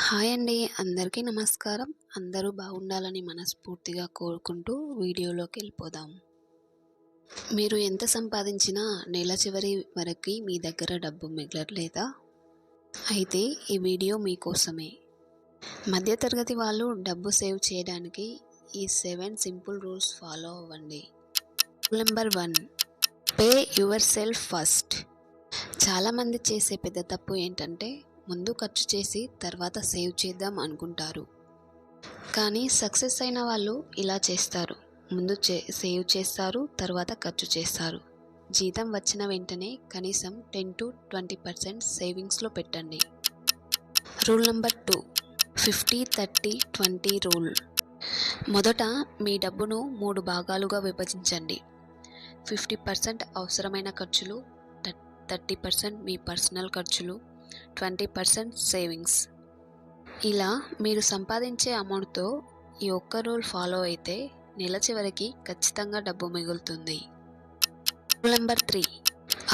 Hi అండి. అందరికీ నమస్కారం. అందరూ బాగుండాలని మనస్ఫూర్తిగా కోరుకుంటూ వీడియోలోకి వెళ్ళిపోదాం. మీరు ఎంత సంపాదించినా నెల చివరి వరకి మీ దగ్గర డబ్బు మిగలట్లేదా? అయితే ఈ వీడియో మీకోసమే. మధ్యతరగతి వాళ్ళు డబ్బు సేవ్ చేయడానికి ఈ 7 సింపుల్ రూల్స్ ఫాలో అవ్వండి. Rule number 1, pay your self first. చాలామంది చేసే పెద్ద తప్పు ఏంటంటే ముందు ఖర్చు చేసి తర్వాత సేవ్ చేద్దాం అనుకుంటారు. కానీ సక్సెస్ అయిన వాళ్ళు ఇలా చేస్తారు. ముందు సేవ్ చేస్తారు, తర్వాత ఖర్చు చేస్తారు. జీతం వచ్చిన వెంటనే కనీసం 10-20% సేవింగ్స్లో పెట్టండి. Rule number 2, 50-30-20 rule. మొదట మీ డబ్బును 3 భాగాలుగా విభజించండి. 50% అవసరమైన ఖర్చులు, 30% మీ పర్సనల్ ఖర్చులు, 20% సేవింగ్స్. ఇలా మీరు సంపాదించే అమౌంట్తో ఈ ఒక్క రూల్ ఫాలో అయితే నెల చివరికి ఖచ్చితంగా డబ్బు మిగులుతుంది. Rule number 3,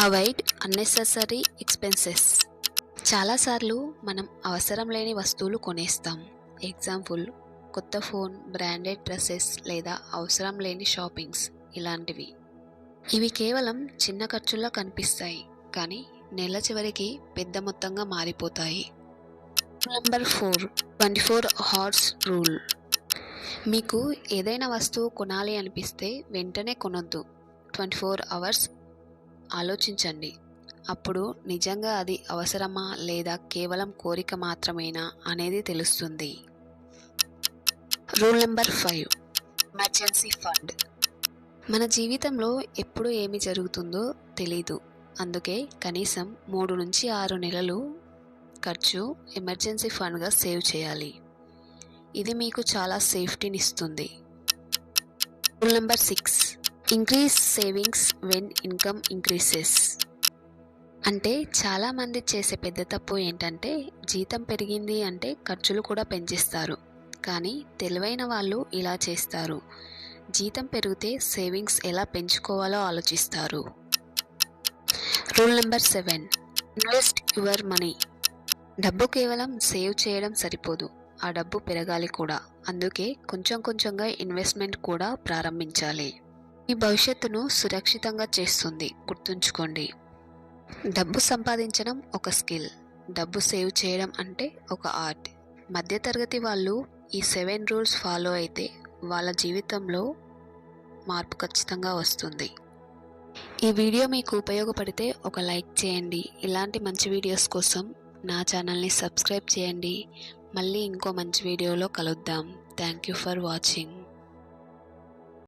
avoid unnecessary expenses. చాలాసార్లు మనం అవసరం లేని వస్తువులు కొనేస్తాం. ఎగ్జాంపుల్, కొత్త ఫోన్, బ్రాండెడ్ డ్రెస్సెస్ లేదా అవసరం లేని షాపింగ్స్ ఇలాంటివి. ఇవి కేవలం చిన్న ఖర్చుల్లా కనిపిస్తాయి, కానీ నెల చివరికి పెద్ద మొత్తంగా మారిపోతాయి. Rule number 4, 24 hours rule. మీకు ఏదైనా వస్తువు కొనాలి అనిపిస్తే వెంటనే కొనొద్దు. 24 అవర్స్ ఆలోచించండి. అప్పుడు నిజంగా అది అవసరమా లేదా కేవలం కోరిక మాత్రమేనా అనేది తెలుస్తుంది. Rule number 5, emergency fund. మన జీవితంలో ఎప్పుడు ఏమి జరుగుతుందో తెలీదు. అందుకే కనీసం 3-6 నెలలు ఖర్చు ఎమర్జెన్సీ ఫండ్గా సేవ్ చేయాలి. ఇది మీకు చాలా సేఫ్టీని ఇస్తుంది. Rule number 6, increase savings when income increases. అంటే చాలామంది చేసే పెద్ద తప్పు ఏంటంటే జీతం పెరిగింది అంటే ఖర్చులు కూడా పెంచేస్తారు. కానీ తెలివైన వాళ్ళు ఇలా చేస్తారు. జీతం పెరిగితే సేవింగ్స్ ఎలా పెంచుకోవాలో ఆలోచిస్తారు. Rule number 7, invest your money. డబ్బు కేవలం సేవ్ చేయడం సరిపోదు, ఆ డబ్బు పెరగాలి కూడా. అందుకే కొంచెం కొంచెంగా ఇన్వెస్ట్మెంట్ కూడా ప్రారంభించాలి. ఈ భవిష్యత్తును సురక్షితంగా చేస్తుంది. గుర్తుంచుకోండి, డబ్బు సంపాదించడం ఒక స్కిల్, డబ్బు సేవ్ చేయడం అంటే ఒక ఆర్ట్. మధ్యతరగతి వాళ్ళు ఈ 7 రూల్స్ ఫాలో అయితే వాళ్ళ జీవితంలో మార్పు ఖచ్చితంగా వస్తుంది. ఈ వీడియో మీకు ఉపయోగపడితే ఒక లైక్ చేయండి. ఇలాంటి మంచి వీడియోస్ కోసం నా ఛానల్ని సబ్స్క్రైబ్ చేయండి. మళ్ళీ ఇంకో మంచి వీడియోలో కలుద్దాం. Thank you for watching.